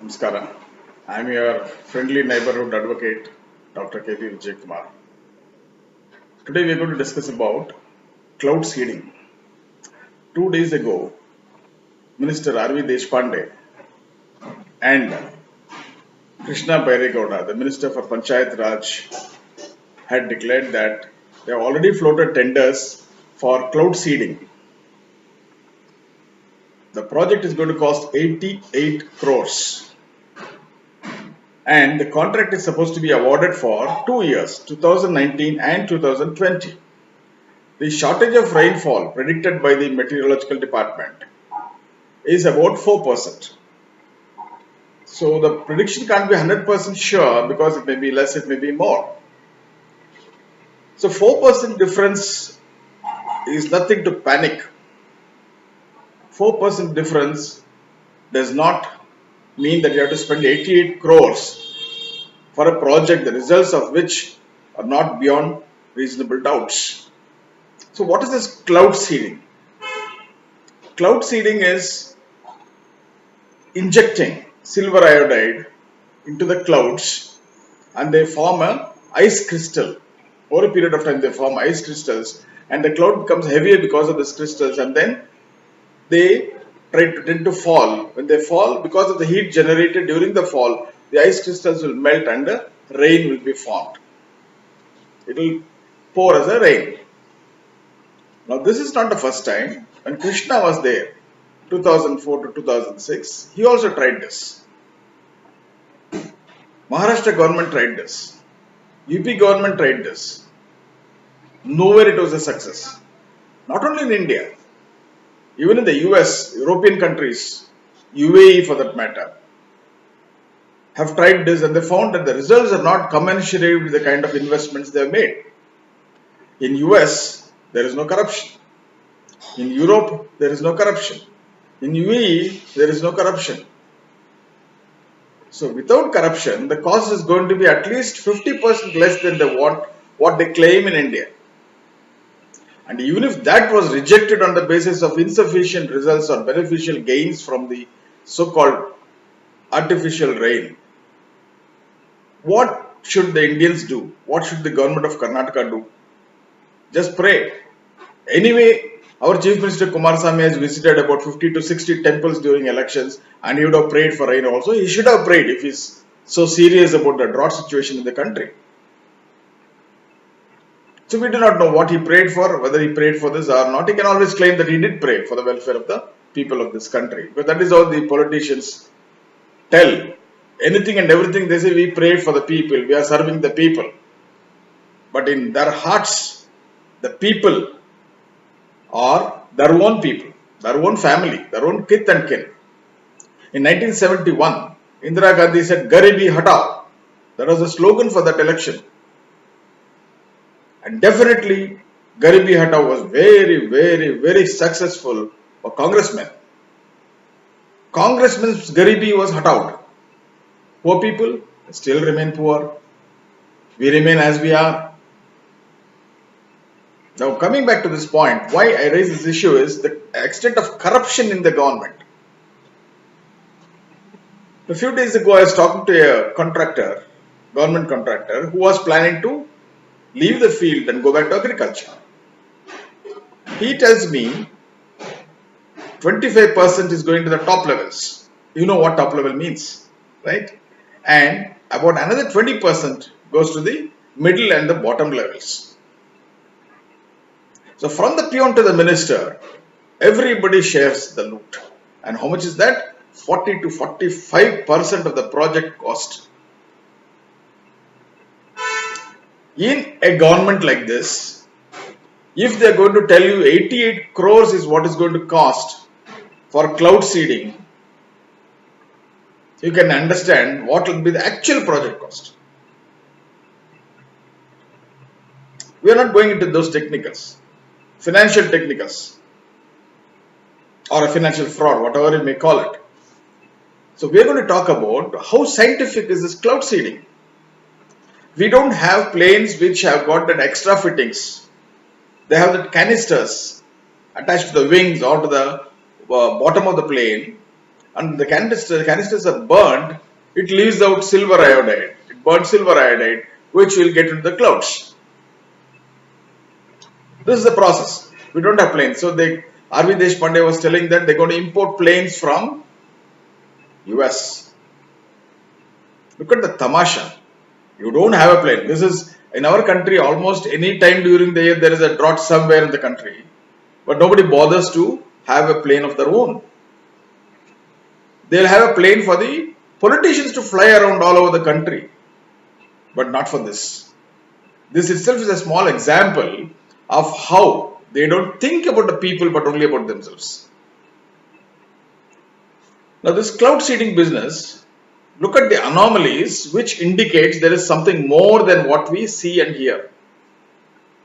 Namaskara. I am your friendly neighborhood advocate, Dr. K.P. Vijay Kumar. Today we are going to discuss about cloud seeding. 2 days ago, Minister R.V. Deshpande and Krishna Bairegowda, the Minister for Panchayat Raj, had declared that they have already floated tenders for cloud seeding. The project is going to cost 88 crores and the contract is supposed to be awarded for 2 years, 2019 and 2020. The shortage of rainfall predicted by the meteorological department is about 4%. So the prediction can't be 100% sure because it may be less, it may be more. So 4% difference is nothing to panic. 4% difference does not mean that you have to spend 88 crores for a project, the results of which are not beyond reasonable doubts. So what is this cloud seeding? Cloud seeding is injecting silver iodide into the clouds and they form a ice crystal. Over a period of time they form ice crystals and the cloud becomes heavier because of these crystals and then they tend to fall. When they fall, because of the heat generated during the fall, the ice crystals will melt and rain will be formed. It will pour as a rain. Now this is not the first time. When Krishna was there, 2004 to 2006, he also tried this. Maharashtra government tried this. UP government tried this. Nowhere it was a success. Not only in India, even in the US, European countries, UAE for that matter, have tried this and they found that the results are not commensurate with the kind of investments they have made. In US, there is no corruption. In Europe, there is no corruption. In UAE, there is no corruption. So without corruption, the cost is going to be at least 50% less than what they claim in India. And even if that was rejected on the basis of insufficient results or beneficial gains from the so-called artificial rain, what should the Indians do? What should the government of Karnataka do? Just pray. Anyway, our Chief Minister Kumarasamy has visited about 50 to 60 temples during elections and he would have prayed for rain also. He should have prayed if he's so serious about the drought situation in the country. So we do not know what he prayed for, whether he prayed for this or not. He can always claim that he did pray for the welfare of the people of this country. But that is how the politicians tell. Anything and everything they say, we prayed for the people, we are serving the people. But in their hearts, the people are their own people, their own family, their own kith and kin. In 1971, Indira Gandhi said, Garibi Hatao. That was the slogan for that election. And definitely, Garibi Hatao was very, very, very successful for congressmen. Congressmen's Garibi was Hataud. Poor people still remain poor. We remain as we are. Now, coming back to this point, why I raise this issue is the extent of corruption in the government. A few days ago, I was talking to a contractor, government contractor, who was planning to leave the field and go back to agriculture. He tells me 25% is going to the top levels. You know what top level means, right? And about another 20% goes to the middle and the bottom levels. So from the peon to the minister, everybody shares the loot. And how much is that? 40 to 45% of the project cost. In a government like this, if they are going to tell you 88 crores is what is going to cost for cloud seeding, you can understand what will be the actual project cost. We are not going into those technicals, financial technicals, or a financial fraud, whatever you may call it. So we are going to talk about how scientific is this cloud seeding. We don't have planes which have got that extra fittings. They have the canisters attached to the wings or to the bottom of the plane and the canisters are burned, it leaves out silver iodide. It burns silver iodide, which will get into the clouds. This is the process. We don't have planes. So R.V. Deshpande was telling that they're going to import planes from US. Look at the tamasha. You don't have a plane. This is in our country, almost any time during the year there is a drought somewhere in the country. But nobody bothers to have a plane of their own. They'll have a plane for the politicians to fly around all over the country. But not for this. This itself is a small example of how they don't think about the people but only about themselves. Now this cloud seeding business, look at the anomalies which indicates there is something more than what we see and hear.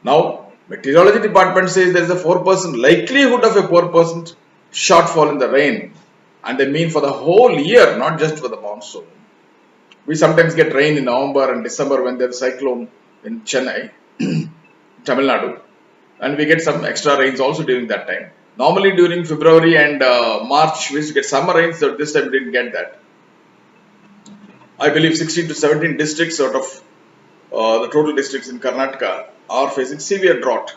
Now meteorology department says there is a 4% likelihood of a 4% shortfall in the rain, and they mean for the whole year, not just for the monsoon. We sometimes get rain in November and December when there is a cyclone in Chennai, Tamil Nadu, and we get some extra rains also during that time. Normally during February and March we used to get summer rains, so this time we didn't get that. I believe 16 to 17 districts out of the total districts in Karnataka are facing severe drought.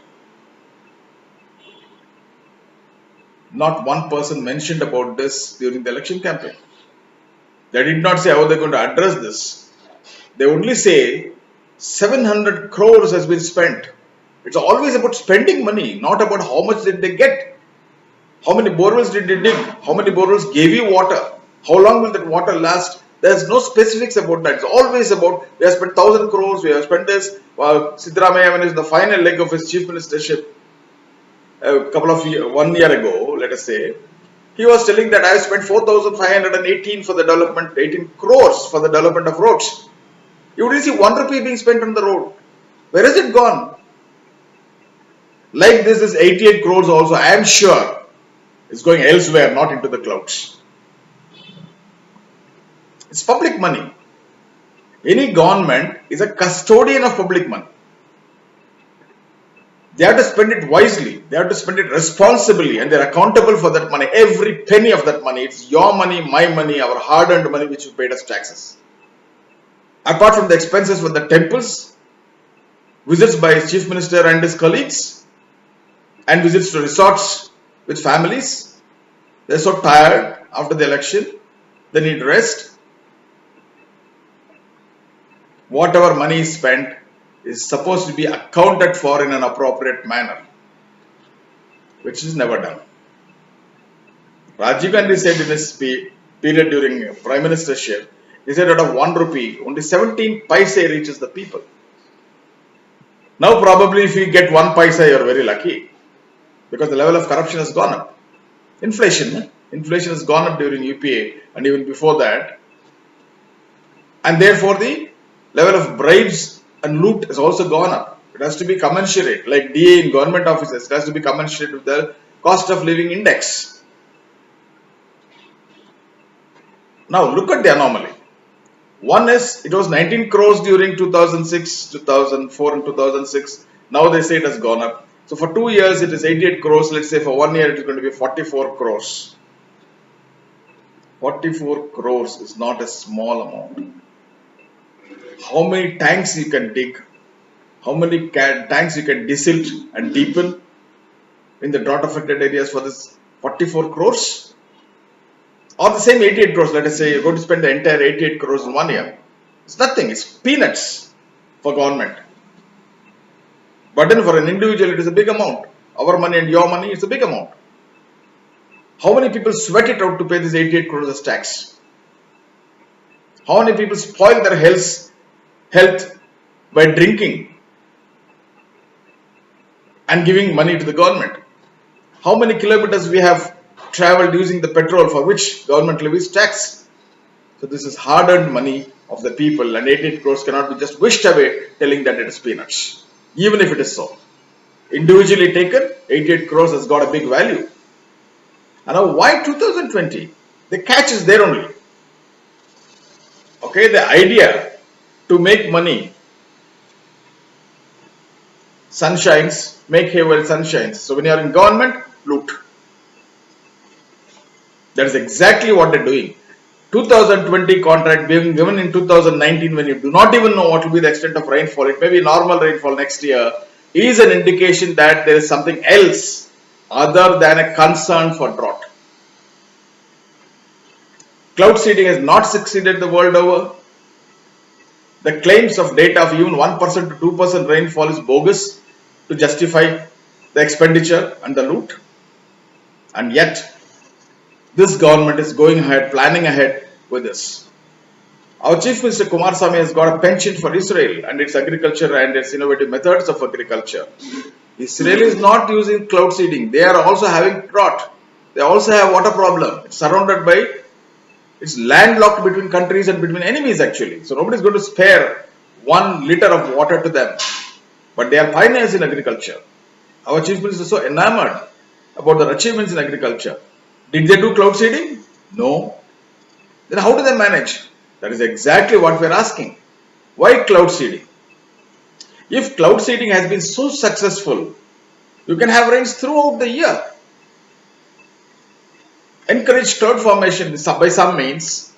Not one person mentioned about this during the election campaign. They did not say how they are going to address this. They only say 700 crores has been spent. It's always about spending money, not about how much did they get. How many borewells did they dig? How many borewells gave you water? How long will that water last? There's no specifics about that. It's always about we have spent 1,000 crores, we have spent this. Siddaramaiah, when he was in the final leg of his chief ministership, one year ago, let us say, he was telling that I have spent 4,518 for the development, 18 crores for the development of roads. You would see 1 rupee being spent on the road. Where has it gone? Like this is 88 crores also, I am sure, is going elsewhere, not into the clouds. It's public money. Any government is a custodian of public money. They have to spend it wisely. They have to spend it responsibly, and they're accountable for that money. Every penny of that money. It's your money, my money, our hard-earned money which you paid as taxes. Apart from the expenses for the temples, visits by his chief minister and his colleagues, and visits to resorts with families. They're so tired after the election. They need rest. Whatever money is spent is supposed to be accounted for in an appropriate manner, which is never done. Rajiv Gandhi said in his period during prime ministership, he said out of 1 rupee, only 17 paise reaches the people. Now probably if you get 1 paisa, you are very lucky, because the level of corruption has gone up. Inflation has gone up during UPA and even before that, and therefore the level of bribes and loot has also gone up. It has to be commensurate, like DA in government offices, it has to be commensurate with the cost of living index. Now look at the anomaly. One is, it was 19 crores during 2006, 2004 and 2006. Now they say it has gone up. So for 2 years it is 88 crores. Let's say for 1 year it is going to be 44 crores. 44 crores is not a small amount. How many tanks you can dig? How many tanks you can desilt and deepen in the drought affected areas for this 44 crores? Or the same 88 crores, let us say you're going to spend the entire 88 crores in 1 year. It's nothing, it's peanuts for government. But then for an individual it is a big amount. Our money and your money is a big amount. How many people sweat it out to pay this 88 crores as tax? How many people spoil their health by drinking and giving money to the government? How many kilometers we have travelled using the petrol for which government levies tax? So this is hard-earned money of the people, and 88 crores cannot be just wished away telling that it is peanuts, even if it is so. Individually taken, 88 crores has got a big value. And now why 2020? The catch is there only. Okay, the idea to make money, sunshines, make hay while sun shines. So when you are in government, loot. That is exactly what they're doing. 2020 contract being given in 2019 when you do not even know what will be the extent of rainfall, it may be normal rainfall next year, is an indication that there is something else other than a concern for drought. Cloud seeding has not succeeded the world over. The claims of data of even 1% to 2% rainfall is bogus to justify the expenditure and the loot. And yet, this government is going ahead, planning ahead with this. Our Chief Minister Kumarasamy has got a penchant for Israel and its agriculture and its innovative methods of agriculture. Israel is not using cloud seeding. They are also having drought. They also have water problem. It's surrounded by, it's landlocked between countries and between enemies actually. So nobody is going to spare 1 liter of water to them. But they are pioneers in agriculture. Our Chief Minister is so enamored about their achievements in agriculture. Did they do cloud seeding? No. Then how do they manage? That is exactly what we are asking. Why cloud seeding? If cloud seeding has been so successful, you can have rains throughout the year. Encourage cloud formation by some means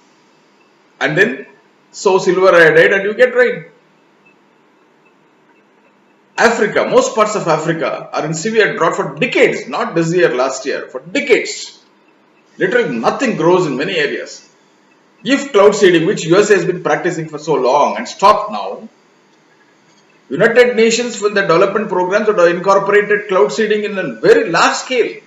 and then sow silver iodide and you get rain. Africa, most parts of Africa are in severe drought for decades, not this year, last year, for decades. Literally nothing grows in many areas. If cloud seeding, which USA has been practicing for so long and stopped now, United Nations with the development programs that have incorporated cloud seeding in a very large scale.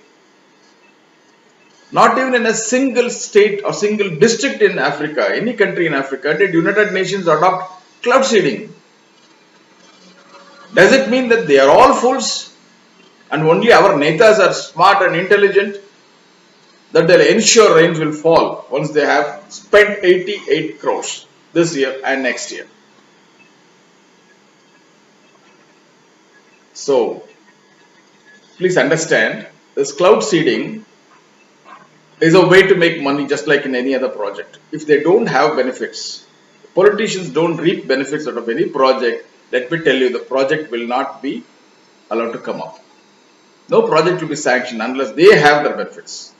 Not even in a single state or single district in Africa, any country in Africa, did United Nations adopt cloud seeding. Does it mean that they are all fools and only our netas are smart and intelligent? That they'll ensure rains will fall once they have spent 88 crores this year and next year. So, please understand, this cloud seeding is a way to make money just like in any other project. If they don't have benefits, politicians don't reap benefits out of any project, let me tell you, the project will not be allowed to come up. No project will be sanctioned unless they have their benefits.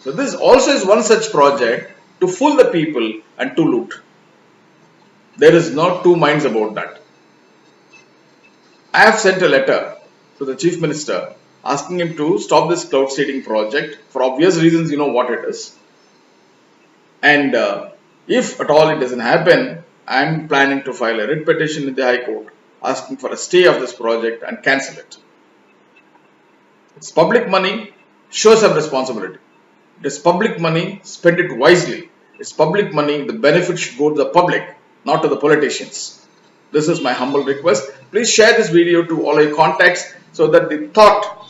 So this also is one such project to fool the people and to loot. There is no two minds about that. I have sent a letter to the Chief Minister asking him to stop this cloud seeding project for obvious reasons, you know what it is. And if at all it doesn't happen, I am planning to file a writ petition in the High Court asking for a stay of this project and cancel it. It's public money, show some responsibility. It is public money, spend it wisely. It's public money, the benefit should go to the public, not to the politicians. This is my humble request. Please share this video to all your contacts so that the thought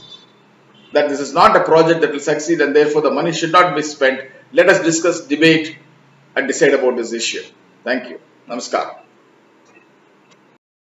that this is not a project that will succeed and therefore the money should not be spent. Let us discuss, debate and decide about this issue. Thank you. Namaskar.